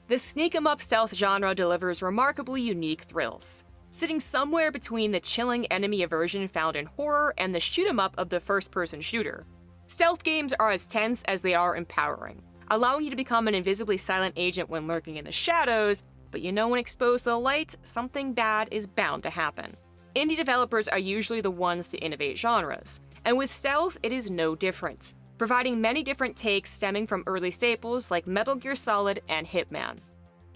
The sneak-em-up stealth genre delivers remarkably unique thrills, sitting somewhere between the chilling enemy aversion found in horror and the shoot-em-up of the first-person shooter. Stealth games are as tense as they are empowering, allowing you to become an invisibly silent agent when lurking in the shadows, but you know when exposed to the light, something bad is bound to happen. Indie developers are usually the ones to innovate genres, and with stealth, it is no different, providing many different takes stemming from early staples like Metal Gear Solid and Hitman.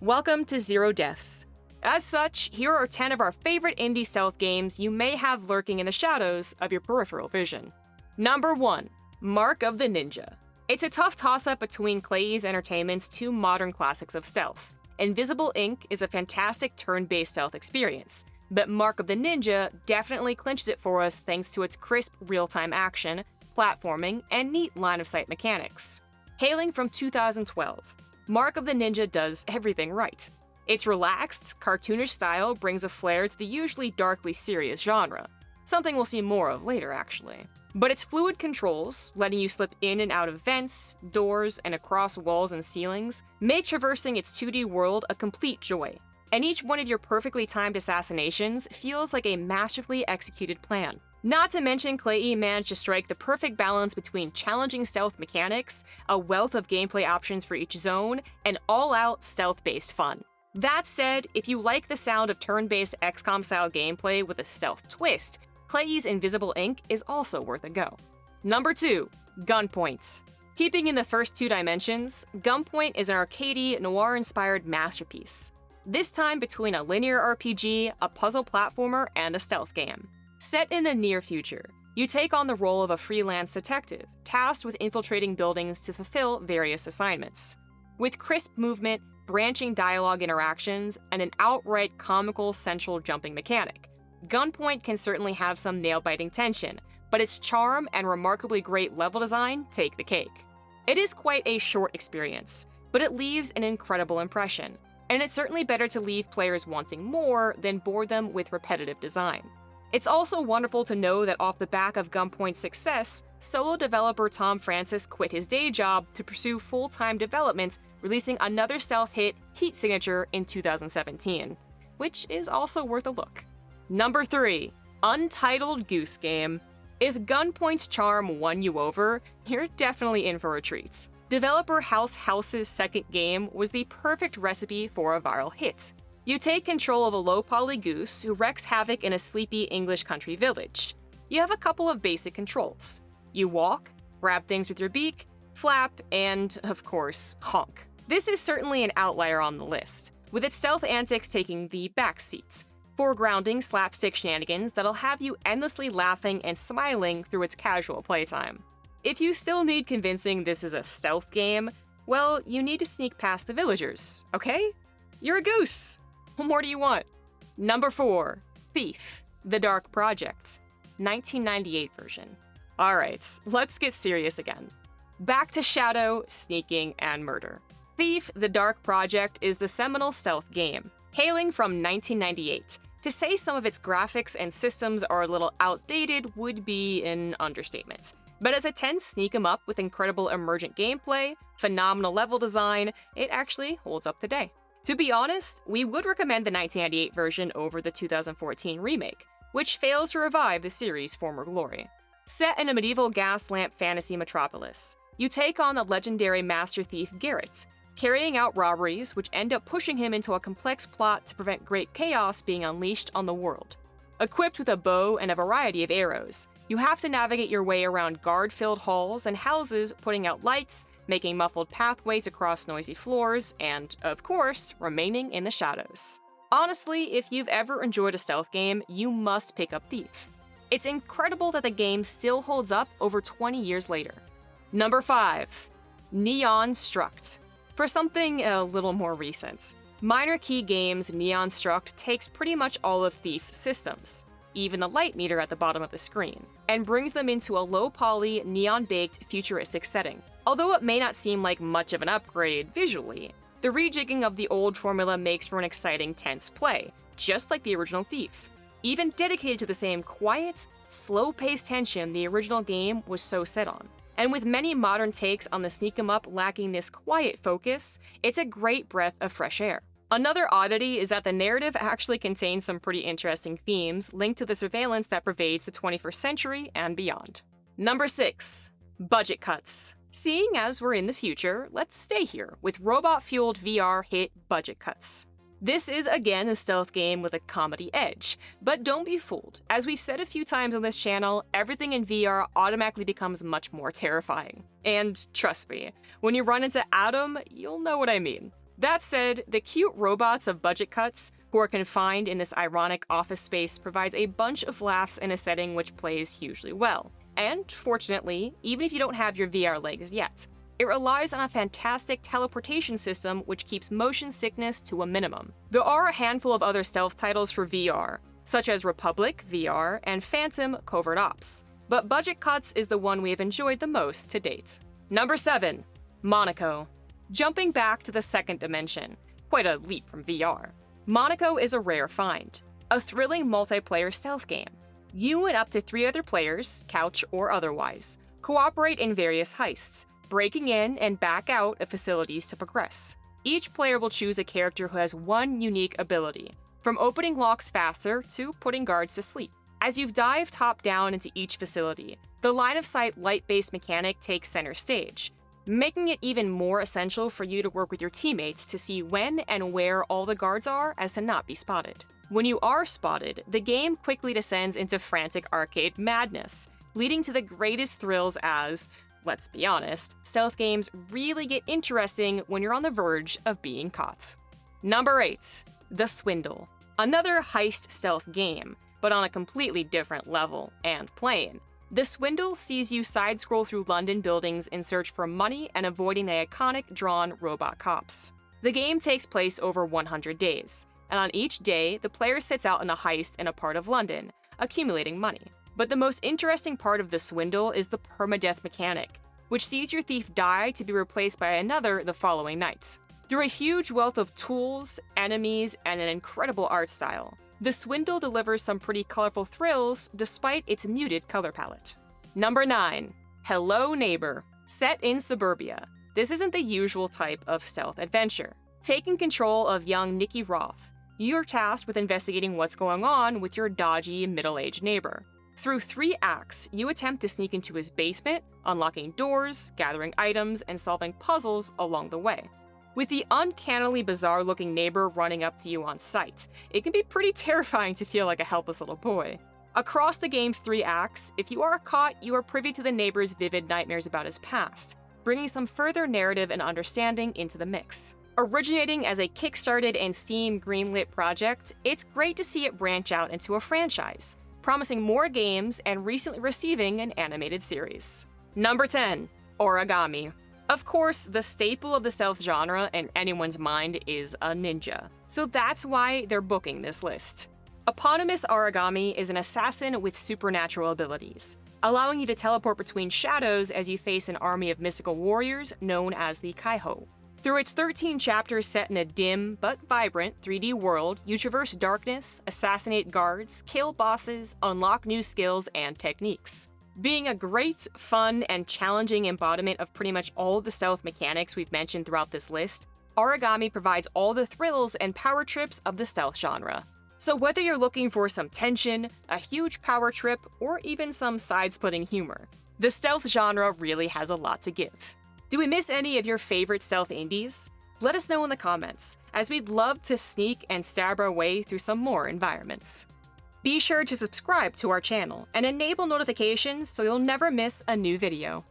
Welcome to Zero Deaths. As such, here are 10 of our favorite indie stealth games you may have lurking in the shadows of your peripheral vision. Number 1. Mark of the Ninja. It's a tough toss-up between Clay's Entertainment's two modern classics of stealth. Invisible, Inc. is a fantastic turn-based stealth experience, but Mark of the Ninja definitely clinches it for us thanks to its crisp real-time action, platforming, and neat line-of-sight mechanics. Hailing from 2012, Mark of the Ninja does everything right. Its relaxed, cartoonish style brings a flair to the usually darkly serious genre, something we'll see more of later actually. But its fluid controls, letting you slip in and out of vents, doors, and across walls and ceilings, make traversing its 2D world a complete joy. And each one of your perfectly timed assassinations feels like a masterfully executed plan. Not to mention, Clay managed to strike the perfect balance between challenging stealth mechanics, a wealth of gameplay options for each zone, and all-out stealth-based fun. That said, if you like the sound of turn-based XCOM-style gameplay with a stealth twist, Clay's Invisible, Inc. is also worth a go. Number 2. Gunpoint. Keeping in the first two dimensions, Gunpoint is an arcadey, noir-inspired masterpiece. This time between a linear RPG, a puzzle platformer, and a stealth game. Set in the near future, you take on the role of a freelance detective, tasked with infiltrating buildings to fulfill various assignments. With crisp movement, branching dialogue interactions, and an outright comical central jumping mechanic, Gunpoint can certainly have some nail-biting tension, but its charm and remarkably great level design take the cake. It is quite a short experience, but it leaves an incredible impression, and it's certainly better to leave players wanting more than bore them with repetitive design. It's also wonderful to know that off the back of Gunpoint's success, solo developer Tom Francis quit his day job to pursue full-time development, releasing another stealth hit, Heat Signature, in 2017, which is also worth a look. Number 3. Untitled Goose Game. If Gunpoint's charm won you over, you're definitely in for a treat. Developer House House's second game was the perfect recipe for a viral hit. You take control of a low-poly goose who wreaks havoc in a sleepy English country village. You have a couple of basic controls. You walk, grab things with your beak, flap, and, of course, honk. This is certainly an outlier on the list, with its stealth antics taking the backseat. Foregrounding slapstick shenanigans that'll have you endlessly laughing and smiling through its casual playtime. If you still need convincing this is a stealth game, well, you need to sneak past the villagers, okay? You're a goose! What more do you want? Number 4. Thief, The Dark Project, 1998 version. Alright, let's get serious again. Back to shadow, sneaking, and murder. Thief, The Dark Project is the seminal stealth game, hailing from 1998. To say some of its graphics and systems are a little outdated would be an understatement. But as a tense sneak-em-up with incredible emergent gameplay, phenomenal level design, it actually holds up today. To be honest, we would recommend the 1998 version over the 2014 remake, which fails to revive the series' former glory. Set in a medieval gas lamp fantasy metropolis, you take on the legendary master thief Garrett, carrying out robberies which end up pushing him into a complex plot to prevent great chaos being unleashed on the world. Equipped with a bow and a variety of arrows, you have to navigate your way around guard-filled halls and houses, putting out lights, making muffled pathways across noisy floors, and, of course, remaining in the shadows. Honestly, if you've ever enjoyed a stealth game, you must pick up Thief. It's incredible that the game still holds up over 20 years later. Number 5. Neon Struct. For something a little more recent, Minor Key Games' Neon Struct takes pretty much all of Thief's systems, even the light meter at the bottom of the screen, and brings them into a low-poly, neon-baked, futuristic setting. Although it may not seem like much of an upgrade visually, the rejigging of the old formula makes for an exciting, tense play, just like the original Thief, even dedicated to the same quiet, slow-paced tension the original game was so set on. and with many modern takes on the sneak 'em up lacking this quiet focus, it's a great breath of fresh air. Another oddity is that the narrative actually contains some pretty interesting themes linked to the surveillance that pervades the 21st century and beyond. Number 6. Budget cuts. Seeing as we're in the future, let's stay here with robot-fueled VR hit Budget Cuts. This is again a stealth game with a comedy edge, but don't be fooled. As we've said a few times on this channel, everything in VR automatically becomes much more terrifying. And trust me, when you run into Adam, you'll know what I mean. That said, the cute robots of Budget Cuts, who are confined in this ironic office space, provides a bunch of laughs in a setting which plays hugely well. And fortunately, even if you don't have your VR legs yet, it relies on a fantastic teleportation system which keeps motion sickness to a minimum. There are a handful of other stealth titles for VR, such as Republic VR and Phantom Covert Ops, but Budget Cuts is the one we have enjoyed the most to date. Number 7. MONACO. Jumping back to the second dimension, quite a leap from VR. MONACO is a rare find, a thrilling multiplayer stealth game. You and up to 3 other players, couch or otherwise, cooperate in various heists, breaking in and back out of facilities to progress. Each player will choose a character who has one unique ability, from opening locks faster to putting guards to sleep. As you dive top-down into each facility, the line-of-sight light-based mechanic takes center stage, making it even more essential for you to work with your teammates to see when and where all the guards are as to not be spotted. When you are spotted, the game quickly descends into frantic arcade madness, leading to the greatest thrills as, let's be honest, stealth games really get interesting when you're on the verge of being caught. Number 8. The Swindle. Another heist stealth game, but on a completely different level and plane. The Swindle sees you side-scroll through London buildings in search for money and avoiding the iconic drawn robot cops. The game takes place over 100 days, and on each day, the player sets out on a heist in a part of London, accumulating money. But the most interesting part of the Swindle is the permadeath mechanic, which sees your thief die to be replaced by another the following night. Through a huge wealth of tools, enemies, and an incredible art style, the Swindle delivers some pretty colorful thrills despite its muted color palette. Number 9. Hello Neighbor. Set in suburbia, this isn't the usual type of stealth adventure. Taking control of young Nikki Roth, you're tasked with investigating what's going on with your dodgy, middle-aged neighbor. Through 3 acts, you attempt to sneak into his basement, unlocking doors, gathering items, and solving puzzles along the way. With the uncannily bizarre-looking neighbor running up to you on sight, it can be pretty terrifying to feel like a helpless little boy. Across the game's 3 acts, if you are caught, you are privy to the neighbor's vivid nightmares about his past, bringing some further narrative and understanding into the mix. Originating as a Kickstarted and Steam greenlit project, it's great to see it branch out into a franchise, promising more games and recently receiving an animated series. Number 10. ARAGAMI. Of course, the staple of the stealth genre in anyone's mind is a ninja, so that's why they're booking this list. Eponymous ARAGAMI is an assassin with supernatural abilities, allowing you to teleport between shadows as you face an army of mystical warriors known as the Kaiho. Through its 13 chapters set in a dim but vibrant 3D world, you traverse darkness, assassinate guards, kill bosses, unlock new skills and techniques. Being a great, fun, and challenging embodiment of pretty much all of the stealth mechanics we've mentioned throughout this list, ARAGAMI provides all the thrills and power trips of the stealth genre. So whether you're looking for some tension, a huge power trip, or even some side-splitting humor, the stealth genre really has a lot to give. Do we miss any of your favorite stealth indies? Let us know in the comments, as we'd love to sneak and stab our way through some more environments. Be sure to subscribe to our channel and enable notifications so you'll never miss a new video.